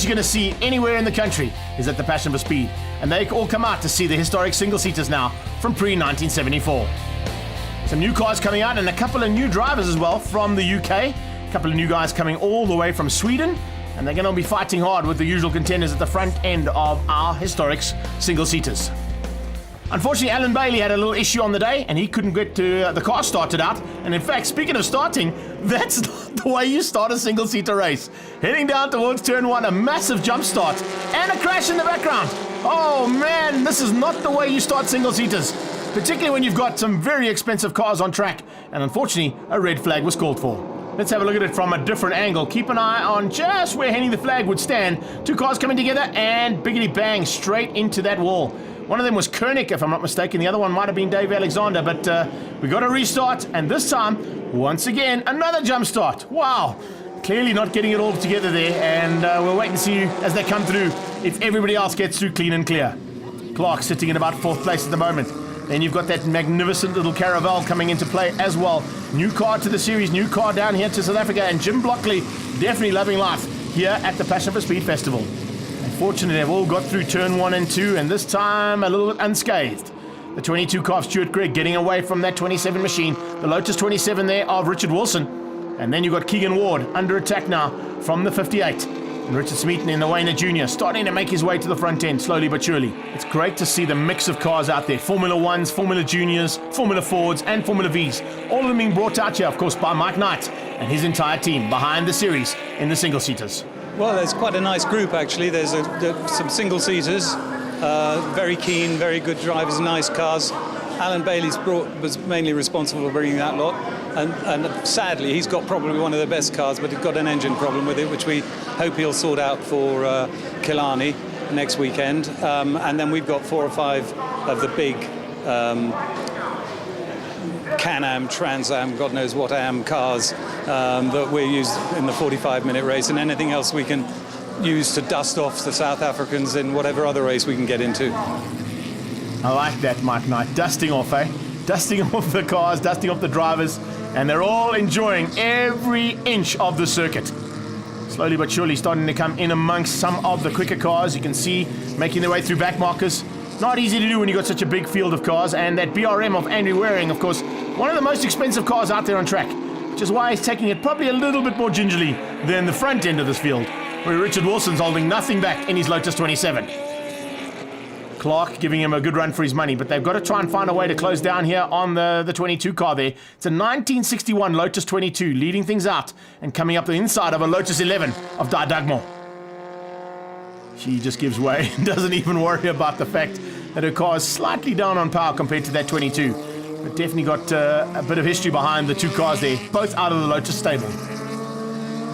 you're going to see anywhere in the country is at the Passion for Speed, and they all come out to see the historic single-seaters now from pre-1974. Some new cars coming out and a couple of new drivers as well from the UK. A couple of new guys coming all the way from Sweden, and they're going to be fighting hard with the usual contenders at the front end of our historic single-seaters. Unfortunately, Alan Bailey had a little issue on the day, and he couldn't get the car started out. And in fact, speaking of starting, that's not the way you start a single-seater race. Heading down towards turn one, a massive jump start, and a crash in the background. Oh man, this is not the way you start single-seaters, particularly when you've got some very expensive cars on track. And unfortunately, a red flag was called for. Let's have a look at it from a different angle. Keep an eye on just where Henny the flag would stand. Two cars coming together, and biggity bang, straight into that wall. One of them was Koenig, if I'm not mistaken. The other one might have been Dave Alexander, but we got a restart, and this time, once again, another jump start. Wow, clearly not getting it all together there, and we'll wait and see as they come through if everybody else gets through clean and clear. Clark sitting in about 4th place at the moment. Then you've got that magnificent little Caravel coming into play as well. New car to the series, new car down here to South Africa, and Jim Blockley definitely loving life here at the Passion for Speed Festival. Unfortunately, they've all got through turn 1 and 2, and this time a little bit unscathed. The 22 car of Stuart Gregg getting away from that 27 machine. The Lotus 27 there of Richard Wilson. And then you've got Keegan Ward under attack now from the 58. And Richard Smeaton in the Wayner Jr. starting to make his way to the front end, slowly but surely. It's great to see the mix of cars out there. Formula 1s, Formula Juniors, Formula Fords, and Formula Vs. All of them being brought out here, of course, by Mike Knight and his entire team behind the series in the single-seaters. Well, there's quite a nice group, actually. There's some single-seaters, very keen, very good drivers, nice cars. Alan Bailey's was mainly responsible for bringing that lot. And sadly, he's got probably one of the best cars, but he's got an engine problem with it, which we hope he'll sort out for Killarney next weekend. And then we've got 4 or 5 of the big Can-Am, Trans Am, God knows what Am cars that we use in the 45-minute race, and anything else we can use to dust off the South Africans in whatever other race we can get into. I like that, Mike Knight. Dusting off, eh? Dusting off the cars, dusting off the drivers, and they're all enjoying every inch of the circuit. Slowly but surely starting to come in amongst some of the quicker cars. You can see making their way through back markers. Not easy to do when you've got such a big field of cars, and that BRM of Andrew Waring, of course, one of the most expensive cars out there on track, which is why he's taking it probably a little bit more gingerly than the front end of this field, where Richard Wilson's holding nothing back in his Lotus 27. Clark giving him a good run for his money, but they've got to try and find a way to close down here on the 22 car there. It's a 1961 Lotus 22 leading things out and coming up the inside of a Lotus 11 of Di Dugmore. She just gives way and doesn't even worry about the fact that her car is slightly down on power compared to that 22. But definitely got a bit of history behind the two cars there, both out of the Lotus stable.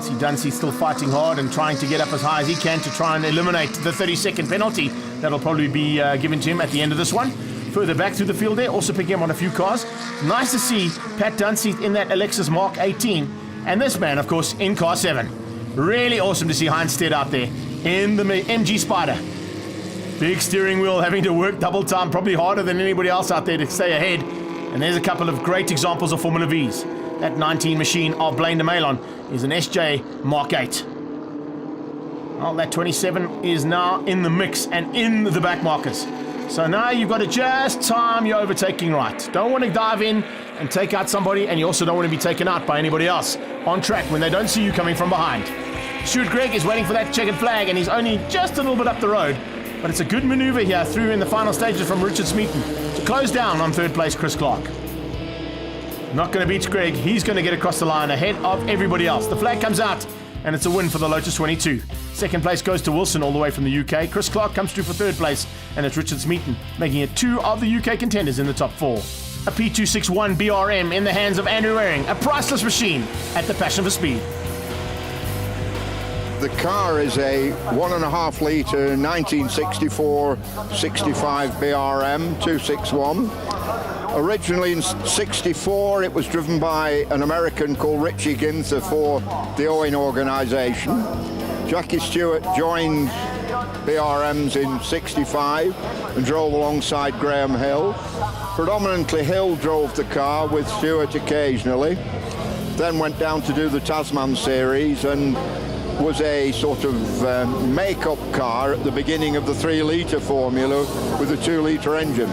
See Dunsey still fighting hard and trying to get up as high as he can to try and eliminate the 30-second penalty that'll probably be given to him at the end of this one. Further back through the field there, also picking up on a few cars. Nice to see Pat Dunsey in that Alexis Mark 18. And this man, of course, in car 7. Really awesome to see Heinz Stead out there in the MG Spider. Big steering wheel, having to work double time, probably harder than anybody else out there to stay ahead. And there's a couple of great examples of Formula Vs. That 19 machine of Blaine de Malon is an SJ Mark 8. Well, that 27 is now in the mix and in the back markers. So now you've got to just time your overtaking right. Don't want to dive in and take out somebody, and you also don't want to be taken out by anybody else on track when they don't see you coming from behind. Stuart Gregg is waiting for that checkered flag, and he's only just a little bit up the road. But it's a good maneuver here through in the final stages from Richard Smeaton to close down on 3rd place Chris Clark. Not going to beat Gregg. He's going to get across the line ahead of everybody else. The flag comes out, and it's a win for the Lotus 22. 2nd place goes to Wilson all the way from the UK. Chris Clark comes through for 3rd place, and it's Richard Smeaton, making it 2 of the UK contenders in the top 4. A P261 BRM in the hands of Andrew Waring, a priceless machine at the Passion for Speed. The car is a 1.5 litre 1964-65 BRM 261. Originally in 64, it was driven by an American called Richie Ginther for the Owen organisation. Jackie Stewart joined BRMs in 65 and drove alongside Graham Hill. Predominantly Hill drove the car with Stewart occasionally. Then went down to do the Tasman series, and was a sort of make-up car at the beginning of the 3-litre formula with a 2-litre engine.